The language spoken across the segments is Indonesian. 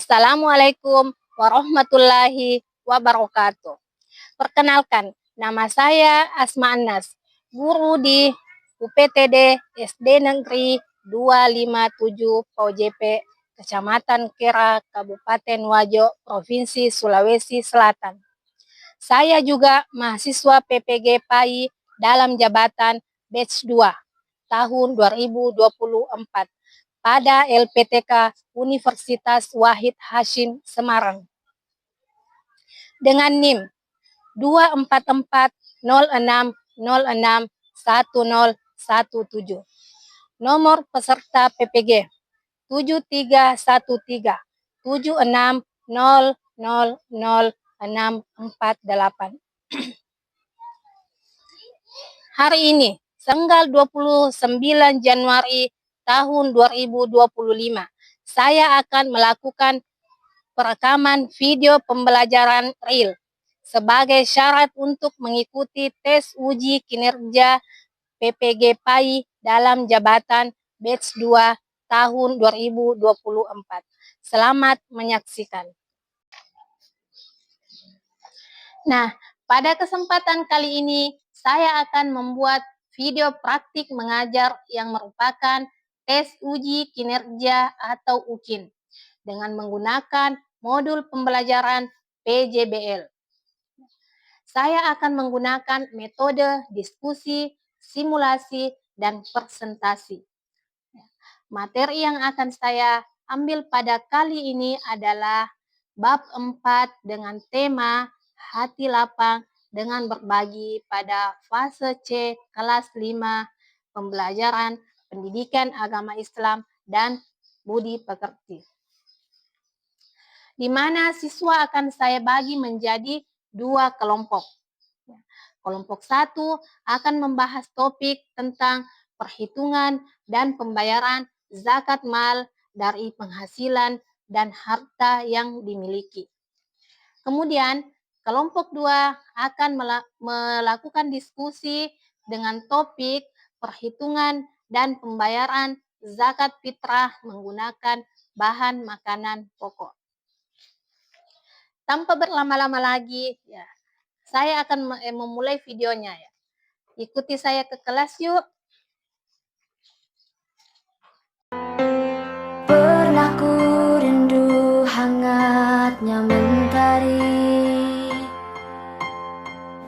Assalamualaikum warahmatullahi wabarakatuh. Perkenalkan, nama saya Asma Anas, guru di UPTD SD Negeri 257 POJP, Kecamatan Kera, Kabupaten Wajo, Provinsi Sulawesi Selatan. Saya juga mahasiswa PPG PAI dalam jabatan Batch 2 tahun 2024 pada LPTK Universitas Wahid Hasyim Semarang dengan NIM 24406061017. Nomor peserta PPG 731376000648. Hari ini, tanggal 29 Januari tahun 2025, saya akan melakukan perekaman video pembelajaran real sebagai syarat untuk mengikuti tes uji kinerja PPG PAI dalam jabatan Batch 2 tahun 2024. Selamat menyaksikan. Nah, pada kesempatan kali ini saya akan membuat video praktik mengajar yang merupakan tes uji kinerja atau UKIN dengan menggunakan modul pembelajaran PJBL. Saya akan menggunakan metode diskusi, simulasi, dan presentasi. Materi yang akan saya ambil pada kali ini adalah bab 4 dengan tema hati lapang dengan berbagi pada fase C kelas 5 pembelajaran pendidikan agama Islam dan budi pekerti, di mana siswa akan saya bagi menjadi 2 kelompok. Kelompok 1 akan membahas topik tentang perhitungan dan pembayaran zakat mal dari penghasilan dan harta yang dimiliki. Kemudian, kelompok 2 akan melakukan diskusi dengan topik perhitungan dan pembayaran zakat fitrah menggunakan bahan makanan pokok. Tanpa berlama-lama lagi, ya, saya akan memulai videonya. Ya. Ikuti saya ke kelas yuk. Pernah ku rindu hangatnya mentari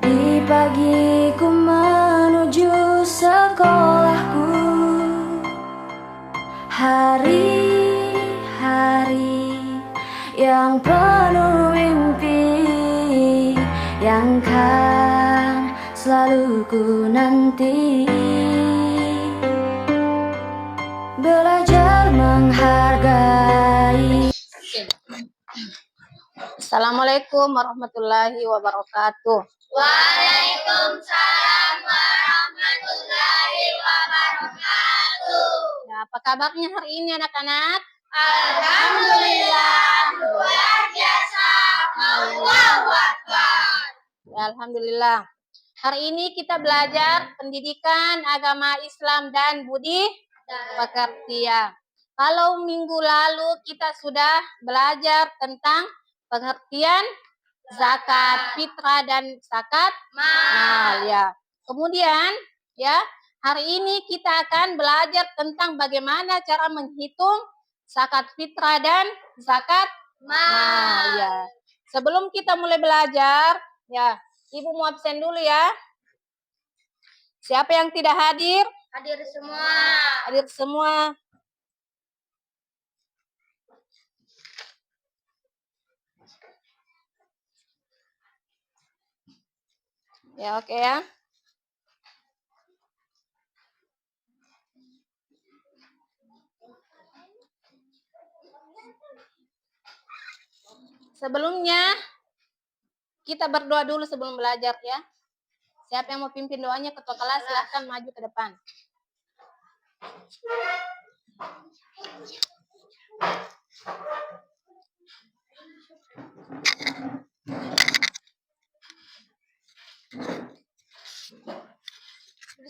di pagi ku menuju sekolahku. Hari-hari yang penuh mimpi yang kan selalu ku nanti. Belajar menghargai. Assalamualaikum warahmatullahi wabarakatuh. Waalaikumsalam warahmatullahi wabarakatuh. Ya, apa kabarnya hari ini anak-anak? Alhamdulillah, luar biasa. Allahu Akbar. Ya, alhamdulillah. Hari ini kita belajar pendidikan agama Islam dan budi pekerti. Ya. Kalau minggu lalu kita sudah belajar tentang pengertian zakat fitrah dan zakat mal, ya. Kemudian, ya, hari ini kita akan belajar tentang bagaimana cara menghitung zakat fitrah dan zakat mal, ya. Sebelum kita mulai belajar, ya, Ibu mau absen dulu ya. Siapa yang tidak hadir? Hadir semua. Hadir semua. Ya, oke ya. Sebelumnya, kita berdoa dulu sebelum belajar ya. Siapa yang mau pimpin doanya ketua kelas silahkan maju ke depan.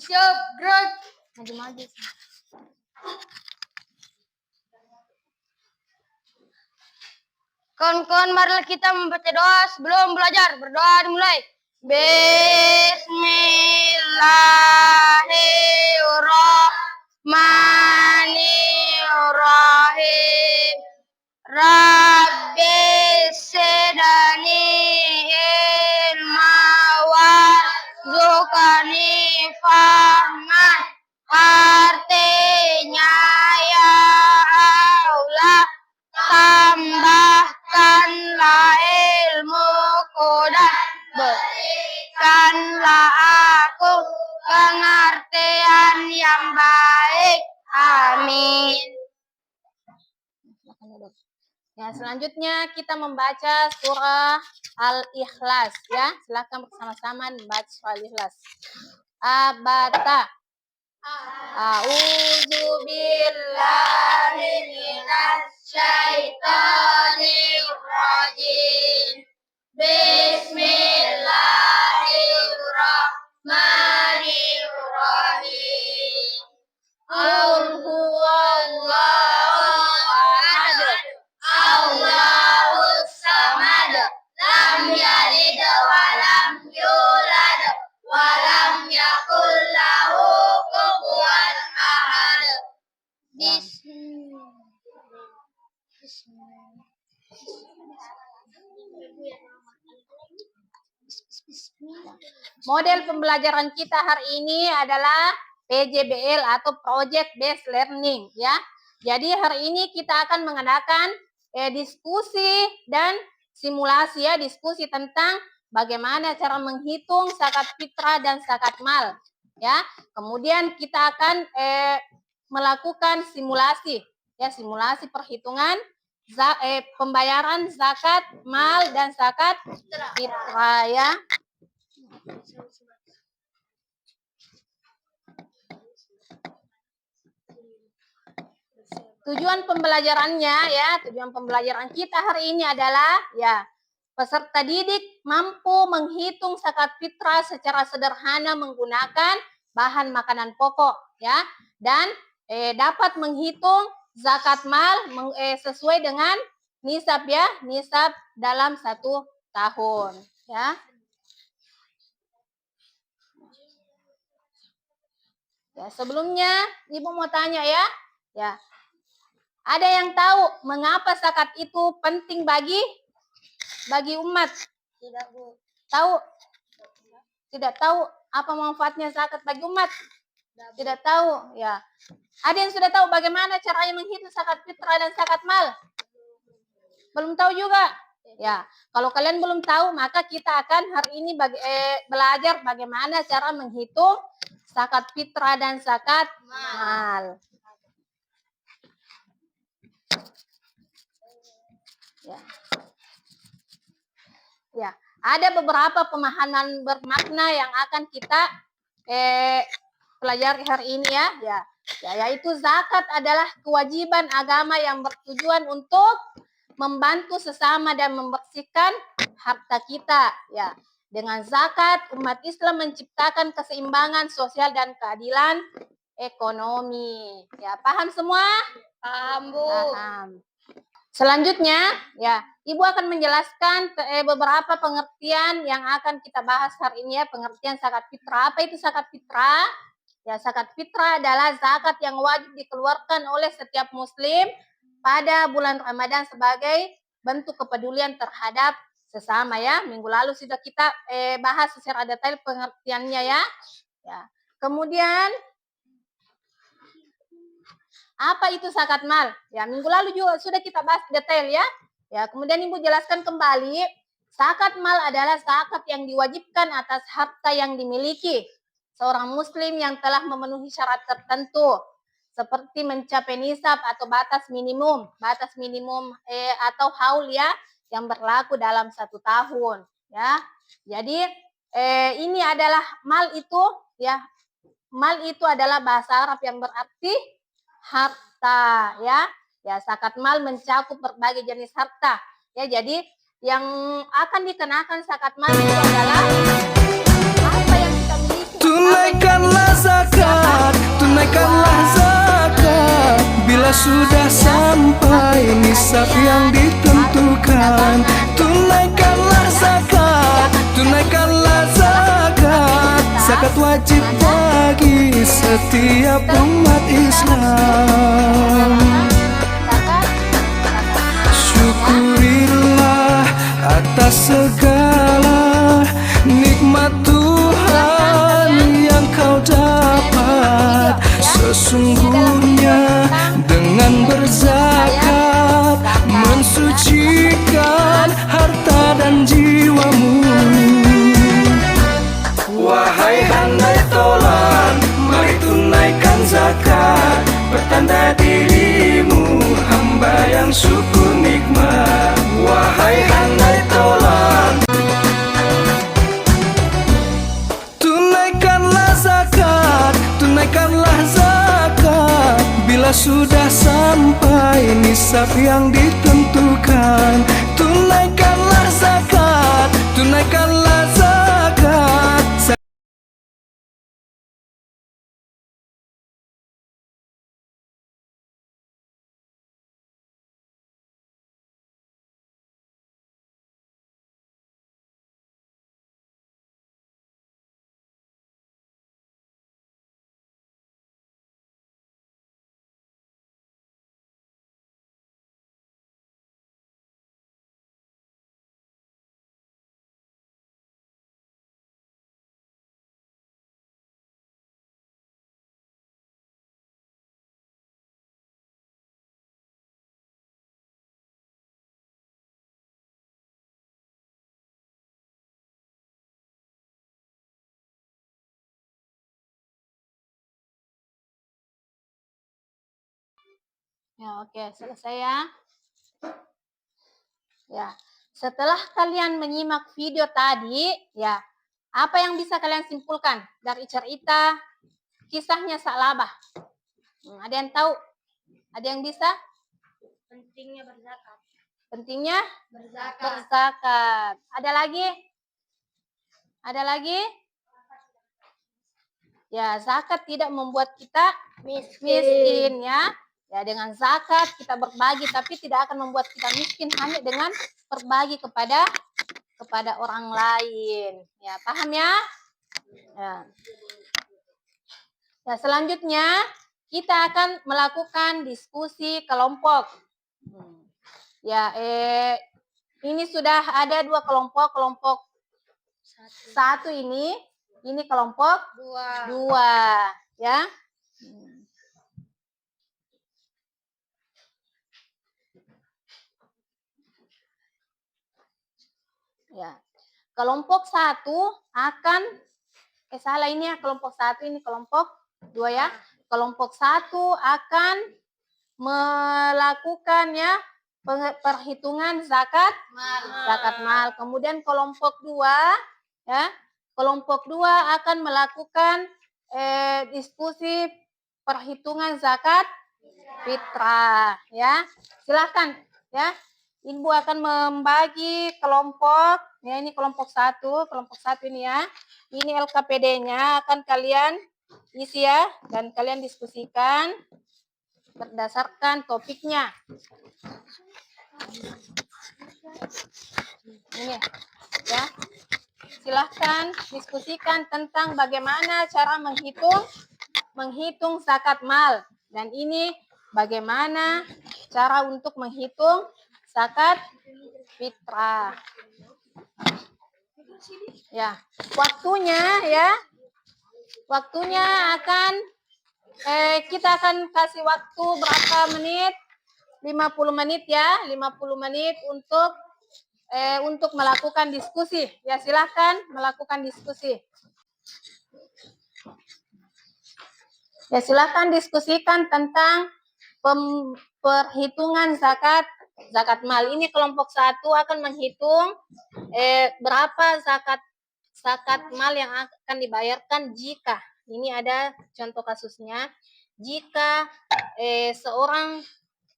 Siap, gerak. Maju-maju. Kawan-kawan, marilah kita membaca doa sebelum belajar. Berdoa dimulai. Bismillahirrahmanirrahim. Rabbi sedani ilma warzuqani fahman. Artinya ya Allah, tambahkanlah ilmuku dan berikanlah aku pengertian yang baik. Amin. Ya, selanjutnya kita membaca surah Al-Ikhlas ya. Silakan bersama-sama membaca surah Al-Ikhlas. Abata. A'udzu billahi minasyaitonir rajim. Bismillahirrahmanirrahim. Qul huwallahu ahad. Allahus samad. Lam yalid wa lam yulad wa lam yakul lahu kufuwan ahad. Model pembelajaran kita hari ini adalah PJBL atau Project Based Learning ya. Jadi hari ini kita akan mengadakan diskusi dan simulasi ya, diskusi tentang bagaimana cara menghitung zakat fitrah dan zakat mal ya. Kemudian kita akan melakukan simulasi ya, simulasi perhitungan pembayaran zakat mal dan zakat fitrah ya. Tujuan pembelajarannya ya, tujuan pembelajaran kita hari ini adalah ya, peserta didik mampu menghitung zakat fitrah secara sederhana menggunakan bahan makanan pokok ya, dan dapat menghitung zakat mal sesuai dengan nisab ya, nisab dalam 1 tahun ya. Ya, sebelumnya Ibu mau tanya ya. Ya. Ada yang tahu mengapa zakat itu penting bagi umat? Tidak, Bu. Tahu? Tidak tahu apa manfaatnya zakat bagi umat? Tidak tahu, ya. Ada yang sudah tahu bagaimana caranya menghitung zakat fitrah dan zakat mal? Belum tahu juga? Ya, kalau kalian belum tahu, maka kita akan hari ini belajar bagaimana cara menghitung zakat fitrah dan zakat mal. Ya, ada beberapa pemahaman bermakna yang akan kita pelajari hari ini ya, yaitu zakat adalah kewajiban agama yang bertujuan untuk membantu sesama dan membersihkan harta kita ya. Dengan zakat, umat Islam menciptakan keseimbangan sosial dan keadilan ekonomi. Ya, paham semua? Paham, Bu. Paham. Selanjutnya, ya, Ibu akan menjelaskan beberapa pengertian yang akan kita bahas hari ini ya, pengertian zakat fitrah. Apa itu zakat fitrah? Ya, zakat fitrah adalah zakat yang wajib dikeluarkan oleh setiap muslim pada bulan Ramadan sebagai bentuk kepedulian terhadap sesama ya. Minggu lalu sudah kita bahas secara detail pengertiannya ya. Ya. Kemudian apa itu zakat mal? Ya, minggu lalu juga sudah kita bahas detail ya. Ya, kemudian Ibu jelaskan kembali, zakat mal adalah zakat yang diwajibkan atas harta yang dimiliki seorang muslim yang telah memenuhi syarat tertentu seperti mencapai nisab atau batas minimum atau haul ya yang berlaku dalam 1 tahun ya. Jadi ini adalah mal itu ya. Mal itu adalah bahasa Arab yang berarti harta ya. Ya, zakat mal mencakup berbagai jenis harta ya. Jadi yang akan dikenakan zakat mal itu adalah apa yang kita miliki. Tunaikanlah zakat, tunaikanlah zakat. Bila sudah sampai nisab yang ditentukan, ditentukan. Tunaikanlah zakat, tunaikanlah zakat. Zakat wajib bagi setiap umat Islam. Syukurilah atas segala nikmat Tuhan yang kau dapat. Sesungguhnya dengan berzakat mensucikan harta dan jiwamu. Wahai handai tolan, mari tunaikan zakat. Pertanda dirimu hamba yang syukur nikmat. Wahai handai tolan, tunaikanlah zakat, tunaikanlah zakat. Bila sudah sampai nisab yang ditentukan. Tunaikanlah zakat, tunaikanlah zakat. Ya, oke, selesai ya. Ya, setelah kalian menyimak video tadi, ya, apa yang bisa kalian simpulkan dari cerita kisahnya Sa'labah? Ada yang tahu? Ada yang bisa? Pentingnya berzakat. Pentingnya Berzakat. berzakat. Ada lagi? Ada lagi? Ya, zakat tidak membuat kita miskin ya. Ya, dengan zakat kita berbagi, tapi tidak akan membuat kita miskin hanya dengan berbagi kepada orang lain. Ya, paham ya? Ya. Ya, selanjutnya kita akan melakukan diskusi kelompok. Ya, ini sudah ada 2 kelompok. Kelompok 1 ini kelompok 2 ya. Ya. Kelompok 1 akan salah ini ya, kelompok 1 ini kelompok 2 ya. Kelompok 1 akan melakukan ya perhitungan zakat mal. Kemudian kelompok 2 ya, kelompok 2 akan melakukan diskusi perhitungan zakat fitrah ya. Silakan ya. Ibu akan membagi kelompok ya, ini kelompok 1 ini ya. Ini LKPD-nya akan kalian isi ya, dan kalian diskusikan berdasarkan topiknya. Ini ya. Silahkan diskusikan tentang bagaimana cara menghitung zakat mal, dan ini bagaimana cara untuk menghitung zakat fitrah. Ya, waktunya akan kita akan kasih waktu berapa menit? 50 menit ya, 50 menit untuk melakukan diskusi. Ya, silahkan melakukan diskusi. Ya, silahkan diskusikan tentang perhitungan zakat mal. Ini kelompok 1 akan menghitung berapa zakat mal yang akan dibayarkan jika, ini ada contoh kasusnya, jika seorang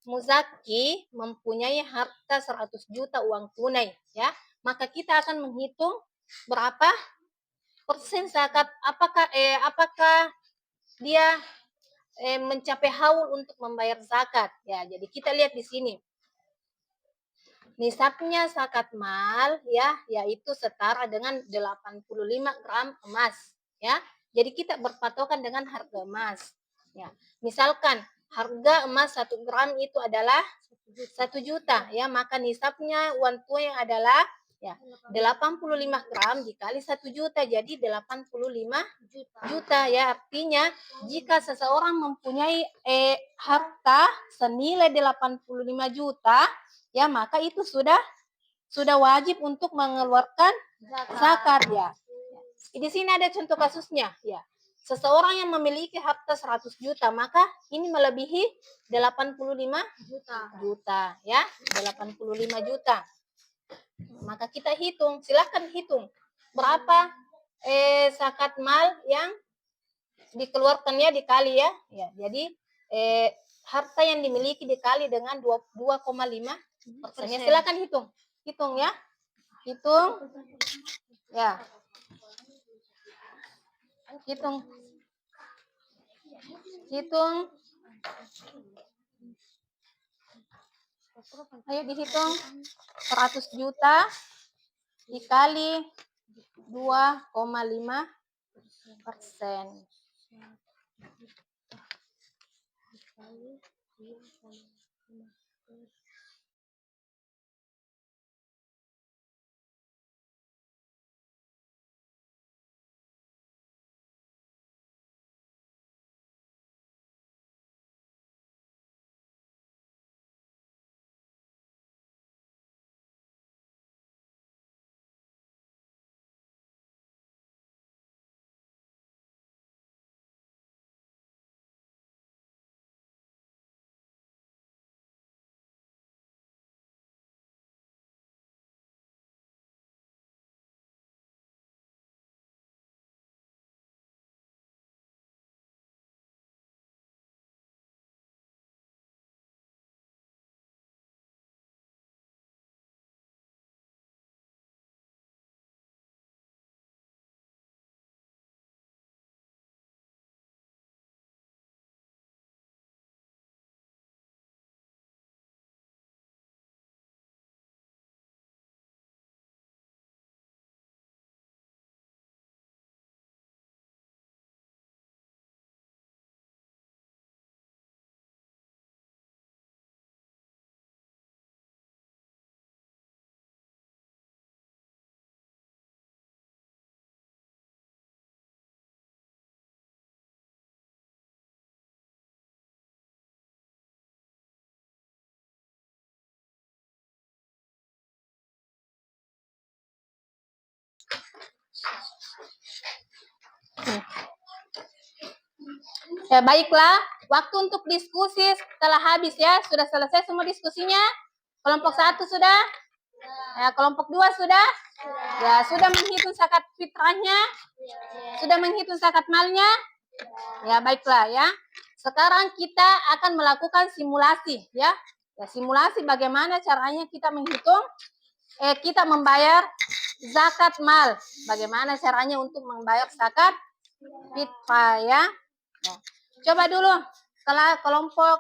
muzaki mempunyai harta 100 juta uang tunai ya, maka kita akan menghitung berapa persen zakat, apakah dia mencapai haul untuk membayar zakat ya. Jadi kita lihat di sini. nisabnya zakat mal ya, yaitu setara dengan 85 gram emas ya. Jadi kita berpatokan dengan harga emas. Ya. Misalkan harga emas 1 gram itu adalah 1 juta ya, maka nisabnya uang tunai adalah ya 85 gram dikali 1 juta jadi 85 juta ya. Artinya jika seseorang mempunyai harta senilai 85 juta ya, maka itu sudah wajib untuk mengeluarkan zakat ya. Di sini ada contoh kasusnya ya. Seseorang yang memiliki harta 100 juta, maka ini melebihi 85 juta ya, 85 juta. Maka kita hitung, silahkan hitung berapa zakat mal yang dikeluarkannya dikali ya. Ya, jadi harta yang dimiliki dikali dengan 2,5%. Silahkan hitung. Hitung ya. Hitung. Ya. Hitung. Ayo dihitung. 100 juta dikali 2,5%. Ya baiklah, waktu untuk diskusi telah habis ya. Sudah selesai semua diskusinya? Kelompok 1 sudah? Ya, kelompok 2 sudah? Ya, sudah menghitung zakat fitrahnya? Sudah menghitung zakat malnya? Ya, baiklah ya. Sekarang kita akan melakukan simulasi ya. Ya, simulasi bagaimana caranya kita menghitung kita membayar zakat mal. Bagaimana caranya untuk membayar zakat fitrah ya. Nah, coba dulu kelompok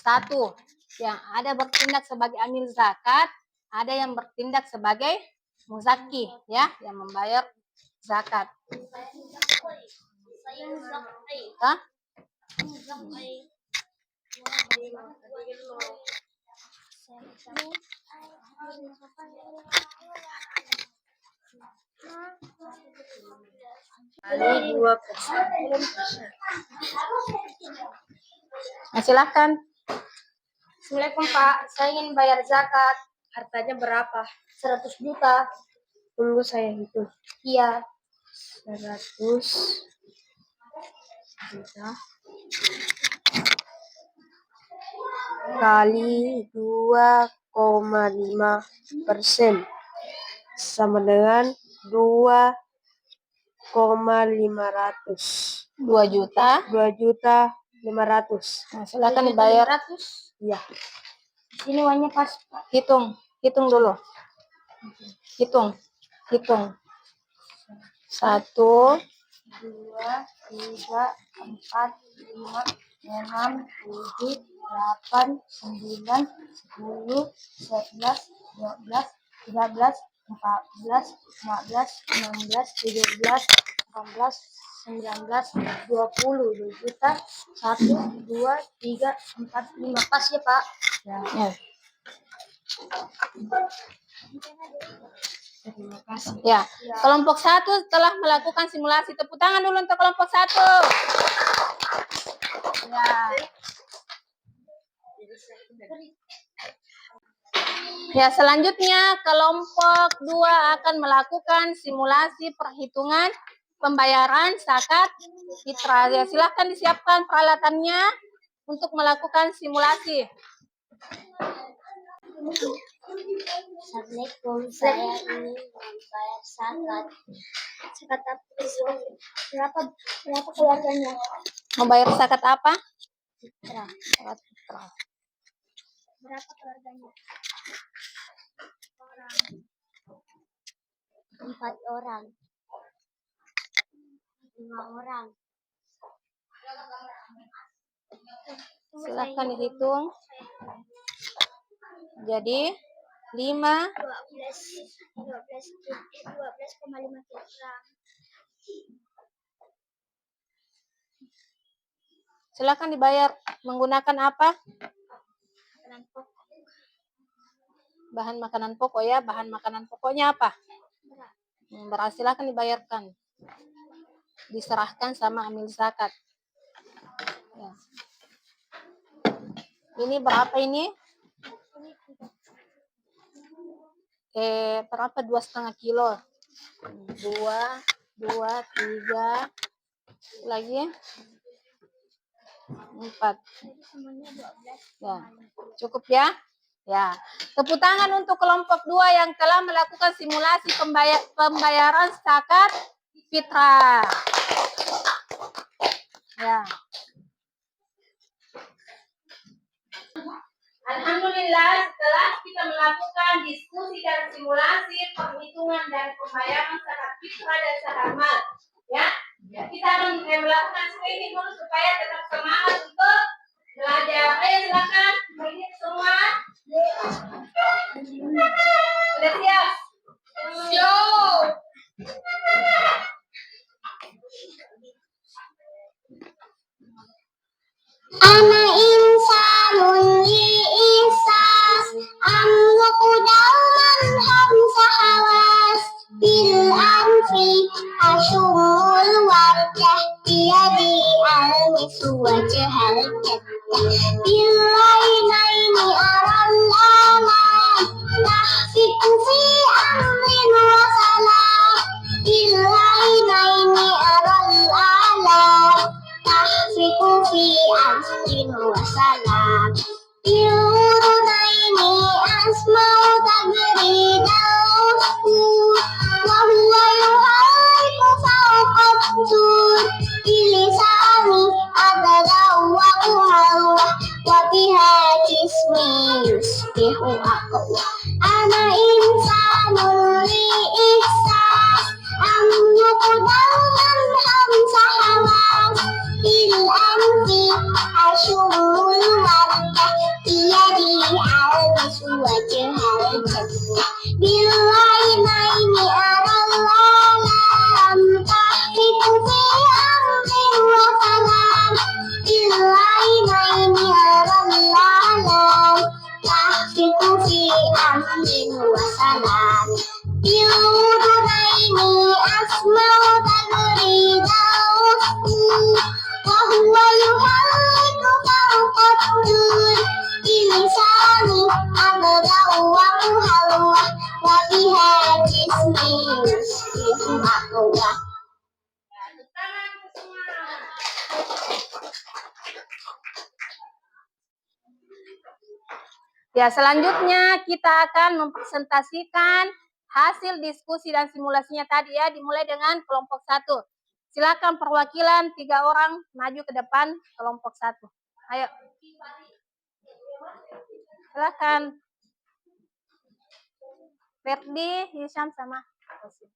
1 yang ada bertindak sebagai amil zakat, ada yang bertindak sebagai muzaki ya, yang membayar zakat. Hah? Kali 2%. Nah, silakan. Assalamualaikum Pak, saya ingin bayar zakat. Hartanya berapa? 100 juta. Tunggu saya hitung. Iya. 100 juta kali 2,5% sama dengan 2,500. 2.500.000. Nah, silakan dibayar. Iya. Ini uangnya pas, Pak. Hitung dulu. Hitung. 1, 2, 3, 4, 5, 6, 7, 8, 9, 10, 11, 12, 13, 14, 15, 16, 17, 18, 19, 20, 2 juta, 1, 2, 3, 4, 5. Pas ya, Pak? Ya. Terima kasih. Ya, kelompok 1 telah melakukan simulasi. Tepuk tangan dulu untuk kelompok 1. Ya. Ya, selanjutnya kelompok 2 akan melakukan simulasi perhitungan pembayaran zakat fitrah. Ya, silahkan disiapkan peralatannya untuk melakukan simulasi. Assalamualaikum, saya ingin membayar zakat. Zakat apa? Berapa keluarganya? Membayar zakat apa? Fitrah. Zakat fitrah. Berapa keluarganya? 4 orang. 5 orang. Silahkan dihitung. Jadi 5 12,5 kilogram. silakan dibayar menggunakan apa? Bahan makanan pokok ya. Bahan makanan pokoknya apa? Beras. Silahkan dibayarkan. Diserahkan sama amil zakat. Ya. Ini berapa ini? Berapa? 2,5 kilo. 2, 3. Lagi 4. Ya, cukup ya. Ya, tepuk tangan untuk kelompok 2 yang telah melakukan simulasi pembayaran zakat fitrah. Ya. Alhamdulillah, setelah kita melakukan diskusi dan simulasi perhitungan dan pembayaran zakat fitrah dan zakat mal, ya, kita akan melakukan screening dulu supaya tetap semangat untuk belajar. Ayo silakan, ini semua sudah siap? Siap. Ana insanun li'isas amluku dauman hamsa hawas bil anfi asyumul wardah biyadi al-misu wajahal jatdah bil lainaini aral alam tahfiku fi amrin wa salam bil lainaini aral alam tahfiku fi amrin wa salam biurunaini asma'u tagridauhu wa huwa yuhaiku fauqabdur bilisani abadaw wa uhawa wa biha jismi yusbihu aqwa ana insanun li ihsas amluku dauman hamsa hawas bil anfi asyumul wardah biyadi al-misu wajahal jannah bil lainaini aral alam tahfiku fi amrin wa salam bil lainaini aral alam tahfiku fi amrin wa salam bil udunaini asma'u tagridauhu wa huwa yuhaiku fauqabdur bilisani abdaw wa uhawa wa biha jismi yusbihu aqwa. Ya, selanjutnya kita akan mempresentasikan hasil diskusi dan simulasinya tadi ya, dimulai dengan kelompok 1. Silakan perwakilan 3 orang maju ke depan kelompok 1. Ayo. Silakan. Ferdi, Hisham sama Rosi.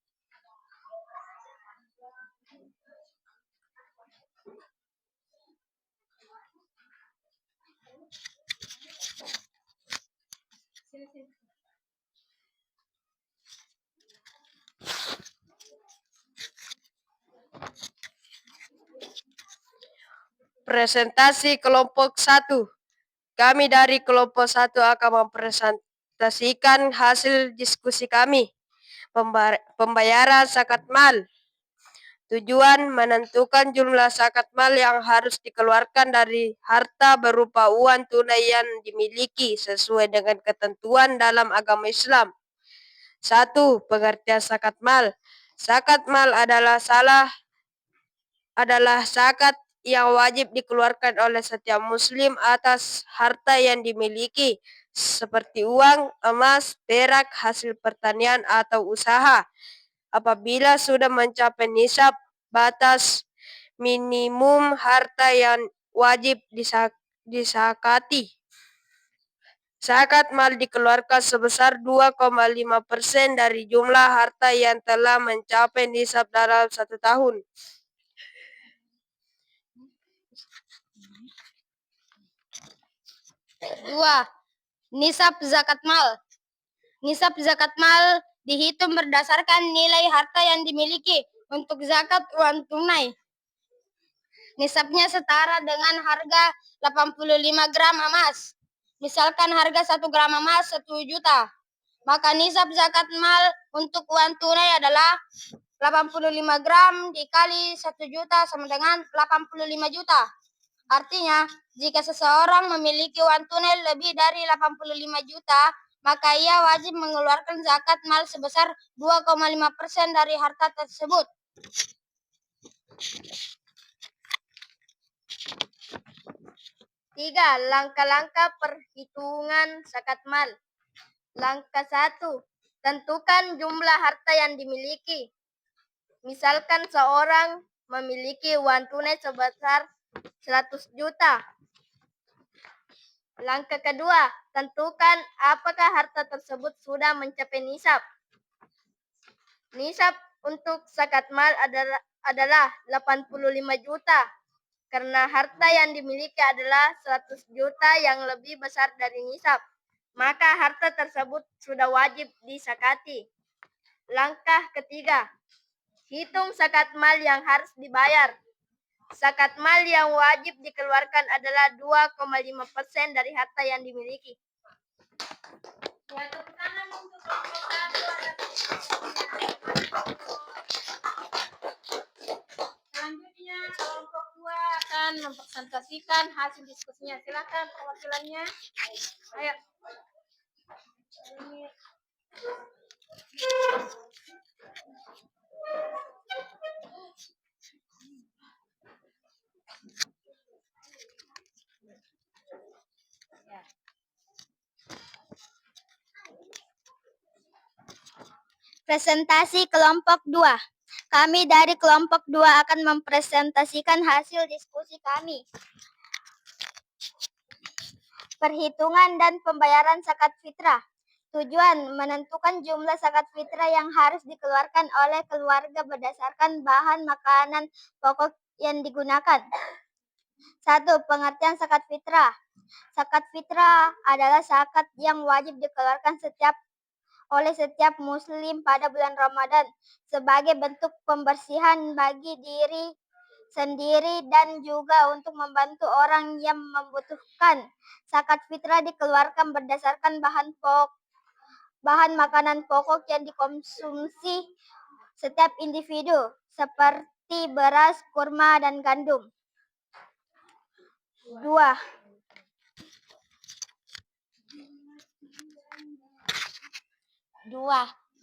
Presentasi kelompok 1. Kami dari kelompok 1 akan mempresentasikan hasil diskusi kami. Pembayaran zakat mal. Tujuan menentukan jumlah zakat mal yang harus dikeluarkan dari harta berupa uang tunai yang dimiliki sesuai dengan ketentuan dalam agama Islam. 1. Pengertian zakat mal. Zakat mal adalah zakat yang wajib dikeluarkan oleh setiap muslim atas harta yang dimiliki, seperti uang, emas, perak, hasil pertanian, atau usaha. Apabila sudah mencapai nisab, batas minimum harta yang wajib disakati. Zakat mal dikeluarkan sebesar 2,5% dari jumlah harta yang telah mencapai nisab dalam 1 tahun. Dua, nisab zakat mal. Nisab zakat mal dihitung berdasarkan nilai harta yang dimiliki untuk zakat uang tunai. Nisabnya setara dengan harga 85 gram emas. Misalkan harga 1 gram emas 1 juta. Maka nisab zakat mal untuk uang tunai adalah 85 gram dikali 1 juta sama dengan 85 juta. Artinya, jika seseorang memiliki uang tunai lebih dari 85 juta, maka ia wajib mengeluarkan zakat mal sebesar 2,5% dari harta tersebut. Tiga, langkah-langkah perhitungan zakat mal. Langkah 1, tentukan jumlah harta yang dimiliki. Misalkan seorang memiliki uang tunai sebesar 100 juta. Langkah kedua, tentukan apakah harta tersebut sudah mencapai nisab. Nisab untuk zakat mal adalah 85 juta. Karena harta yang dimiliki adalah 100 juta yang lebih besar dari nisab, maka harta tersebut sudah wajib disakati. Langkah ketiga, hitung zakat mal yang harus dibayar. Zakat mal yang wajib dikeluarkan adalah 2,5% dari harta yang dimiliki. Selanjutnya kelompok 2 akan mempresentasikan hasil diskusinya. Silakan perwakilannya. Ayo. Presentasi kelompok 2. Kami dari kelompok 2 akan mempresentasikan hasil diskusi kami. Perhitungan dan pembayaran zakat fitrah. Tujuan menentukan jumlah zakat fitrah yang harus dikeluarkan oleh keluarga berdasarkan bahan makanan pokok yang digunakan. 1. Pengertian zakat fitrah. Zakat fitrah adalah zakat yang wajib dikeluarkan oleh setiap muslim pada bulan Ramadan sebagai bentuk pembersihan bagi diri sendiri dan juga untuk membantu orang yang membutuhkan. Zakat fitrah dikeluarkan berdasarkan bahan makanan pokok yang dikonsumsi setiap individu seperti beras, kurma, dan gandum. 2.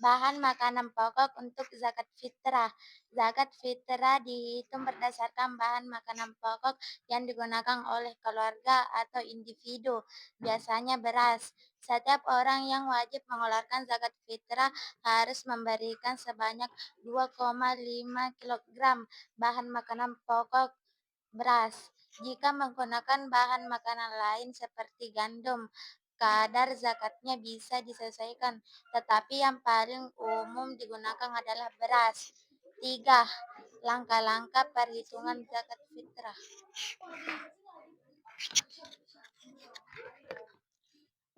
Bahan makanan pokok untuk zakat fitrah. Zakat fitrah dihitung berdasarkan bahan makanan pokok yang digunakan oleh keluarga atau individu, biasanya beras. Setiap orang yang wajib mengeluarkan zakat fitrah harus memberikan sebanyak 2,5 kg bahan makanan pokok beras. Jika menggunakan bahan makanan lain seperti gandum, kadar zakatnya bisa disesuaikan, tetapi yang paling umum digunakan adalah beras. 3. Langkah-langkah perhitungan zakat fitrah.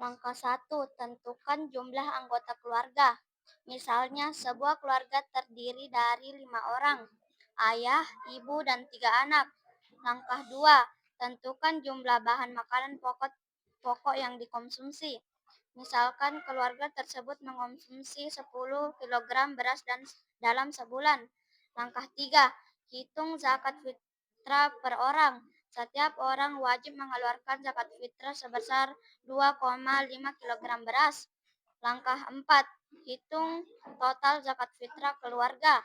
Langkah 1, tentukan jumlah anggota keluarga. Misalnya, sebuah keluarga terdiri dari 5 orang, ayah, ibu, dan 3 anak. Langkah 2, tentukan jumlah bahan makanan pokok yang dikonsumsi. Misalkan keluarga tersebut mengonsumsi 10 kg beras dalam sebulan. Langkah 3, hitung zakat fitrah per orang. Setiap orang wajib mengeluarkan zakat fitrah sebesar 2,5 kg beras. Langkah 4, hitung total zakat fitrah keluarga.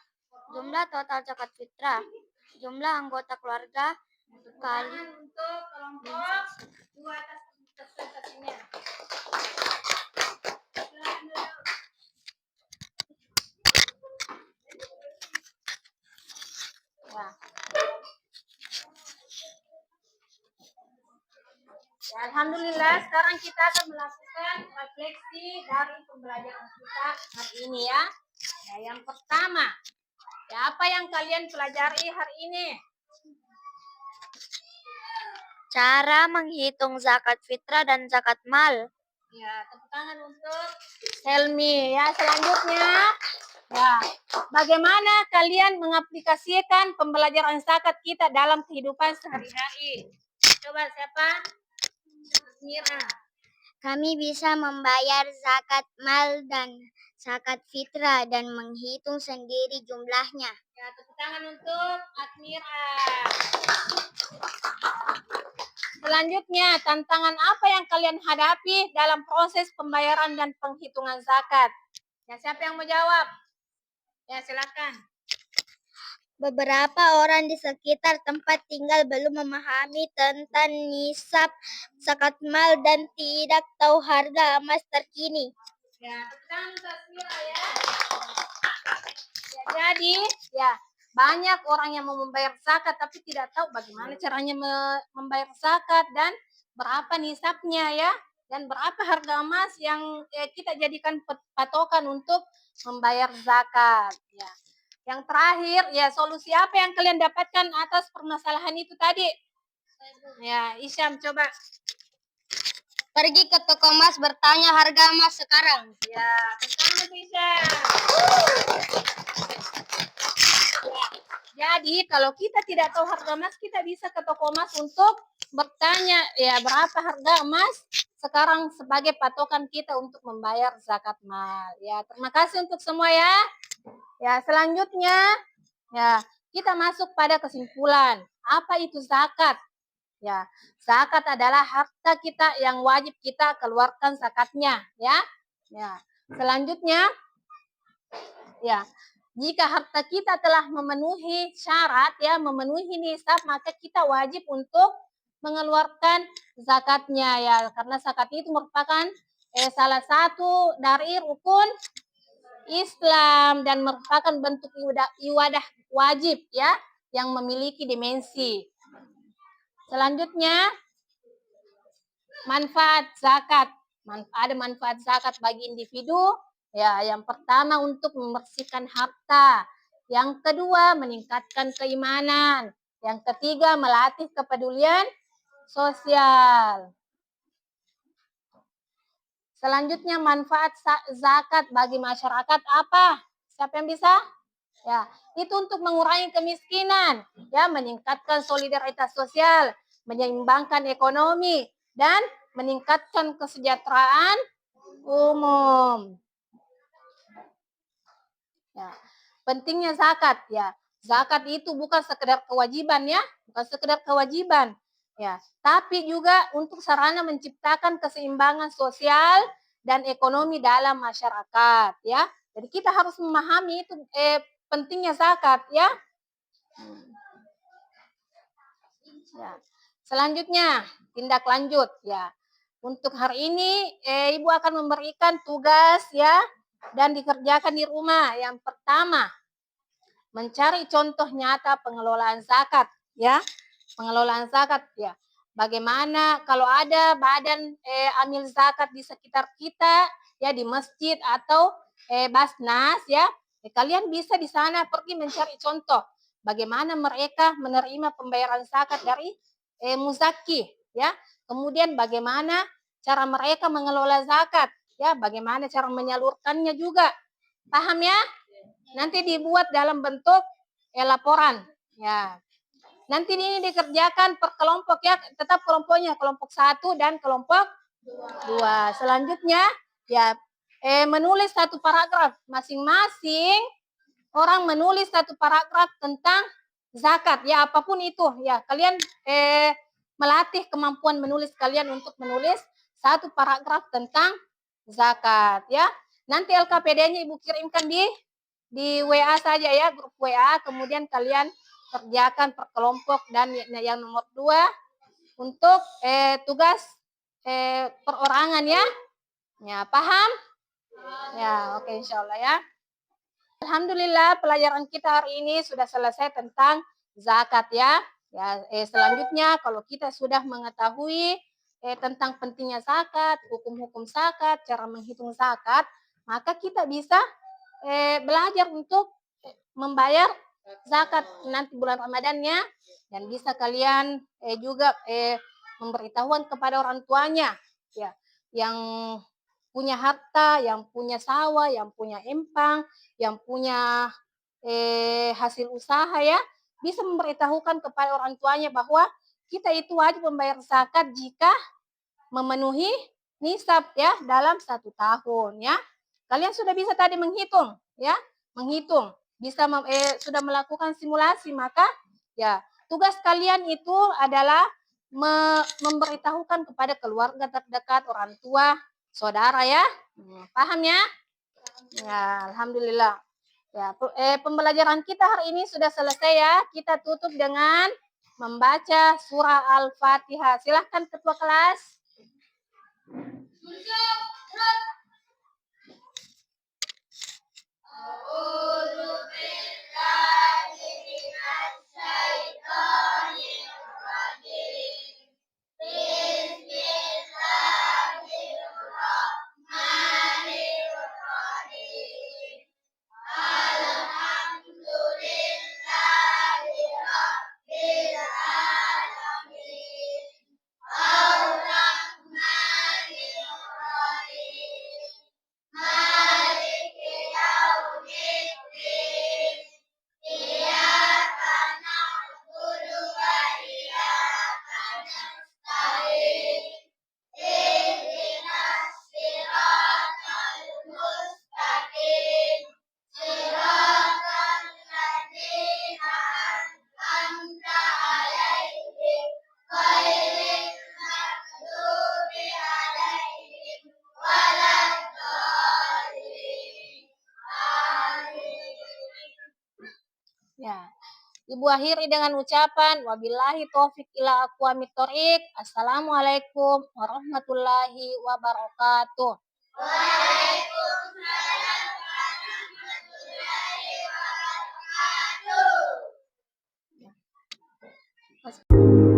Jumlah total zakat fitrah, jumlah anggota keluarga kali Untuk kelompok 2 atas presentasinya. Ya. Ya, alhamdulillah, sekarang kita akan melakukan refleksi dari pembelajaran kita hari ini ya. Ya, yang pertama, ya apa yang kalian pelajari hari ini? cara menghitung zakat fitrah dan zakat mal. Ya, tepuk tangan untuk Helmi. Ya, selanjutnya, ya, bagaimana kalian mengaplikasikan pembelajaran zakat kita dalam kehidupan sehari-hari? Coba siapa? Mira. Kami bisa membayar zakat mal dan zakat fitrah dan menghitung sendiri jumlahnya. Ya, tepuk tangan untuk Admira. Selanjutnya, tantangan apa yang kalian hadapi dalam proses pembayaran dan penghitungan zakat? Ya, siapa yang mau jawab? Ya, silakan. Beberapa orang di sekitar tempat tinggal belum memahami tentang nisab zakat mal dan tidak tahu harga emas terkini. Ya, tepuk tangan untuk Admira ya. Ya, jadi, ya, banyak orang yang mau membayar zakat tapi tidak tahu bagaimana caranya membayar zakat dan berapa nisabnya ya, dan berapa harga emas yang kita jadikan patokan untuk membayar zakat ya. Yang terakhir ya, solusi apa yang kalian dapatkan atas permasalahan itu tadi? Ya, Isyam coba. Pergi ke toko emas bertanya harga emas sekarang. Ya, pertama Isyam. Jadi kalau kita tidak tahu harga emas, kita bisa ke toko emas untuk bertanya ya berapa harga emas sekarang sebagai patokan kita untuk membayar zakat mal. Ya, terima kasih untuk semua ya. Ya, selanjutnya ya kita masuk pada kesimpulan. Apa itu zakat? Ya, zakat adalah harta kita yang wajib kita keluarkan zakatnya, ya. Ya. Selanjutnya ya, jika harta kita telah memenuhi syarat ya, memenuhi nisab, maka kita wajib untuk mengeluarkan zakatnya ya, karena zakat itu merupakan salah satu dari rukun Islam dan merupakan bentuk ibadah wajib ya yang memiliki dimensi. Selanjutnya, manfaat zakat. Ada manfaat zakat bagi individu. Ya, yang pertama untuk membersihkan harta. Yang kedua, meningkatkan keimanan. Yang ketiga, melatih kepedulian sosial. Selanjutnya, manfaat zakat bagi masyarakat apa? Siapa yang bisa? Ya, itu untuk mengurangi kemiskinan, ya, meningkatkan solidaritas sosial, menyeimbangkan ekonomi, dan meningkatkan kesejahteraan umum. Ya, pentingnya zakat ya. Zakat itu bukan sekedar kewajiban ya, bukan sekedar kewajiban. Ya, tapi juga untuk sarana menciptakan keseimbangan sosial dan ekonomi dalam masyarakat ya. Jadi kita harus memahami itu pentingnya zakat ya. Ya. Selanjutnya, tindak lanjut ya. Untuk hari ini Ibu akan memberikan tugas ya dan dikerjakan di rumah. Yang pertama, mencari contoh nyata pengelolaan zakat ya. Pengelolaan zakat ya. Bagaimana kalau ada badan amil zakat di sekitar kita ya, di masjid atau Basnas ya, kalian bisa di sana pergi mencari contoh bagaimana mereka menerima pembayaran zakat dari muzaki ya. Kemudian bagaimana cara mereka mengelola zakat, ya, bagaimana cara menyalurkannya juga. Paham ya? Nanti dibuat dalam bentuk laporan, ya. Nanti ini dikerjakan per kelompok ya, tetap kelompoknya kelompok 1 dan kelompok 2. Selanjutnya ya menulis satu paragraf, masing-masing orang menulis satu paragraf tentang zakat ya, apapun itu ya. Kalian melatih kemampuan menulis kalian untuk menulis satu paragraf tentang zakat ya. Nanti LKPD-nya Ibu kirimkan di WA saja ya, grup WA, kemudian kalian kerjakan per kelompok. Dan yang nomor 2 untuk tugas perorangan ya. Ya, paham? Ya, oke, insya Allah ya. Alhamdulillah pelajaran kita hari ini sudah selesai tentang zakat ya. Ya, selanjutnya kalau kita sudah mengetahui tentang pentingnya zakat, hukum-hukum zakat, cara menghitung zakat, maka kita bisa belajar untuk membayar zakat nanti bulan Ramadannya, dan bisa kalian juga memberitahuan kepada orang tuanya ya, yang punya harta, yang punya sawah, yang punya empang, yang punya hasil usaha ya, bisa memberitahukan kepada orang tuanya bahwa kita itu wajib membayar zakat jika memenuhi nisab ya dalam 1 tahun ya. Kalian sudah bisa tadi menghitung ya, menghitung, bisa sudah melakukan simulasi, maka ya tugas kalian itu adalah memberitahukan kepada keluarga terdekat, orang tua, saudara ya. Paham ya? Ya, alhamdulillah. Ya, pembelajaran kita hari ini sudah selesai ya. Kita tutup dengan membaca surah Al-Fatihah. Silahkan ketua kelas. Ya, Ibu akhiri dengan ucapan wabillahi taufik ila aqwamit thoriq. Assalamualaikum warahmatullahi wabarakatuh. Waalaikumsalam warahmatullahi wabarakatuh.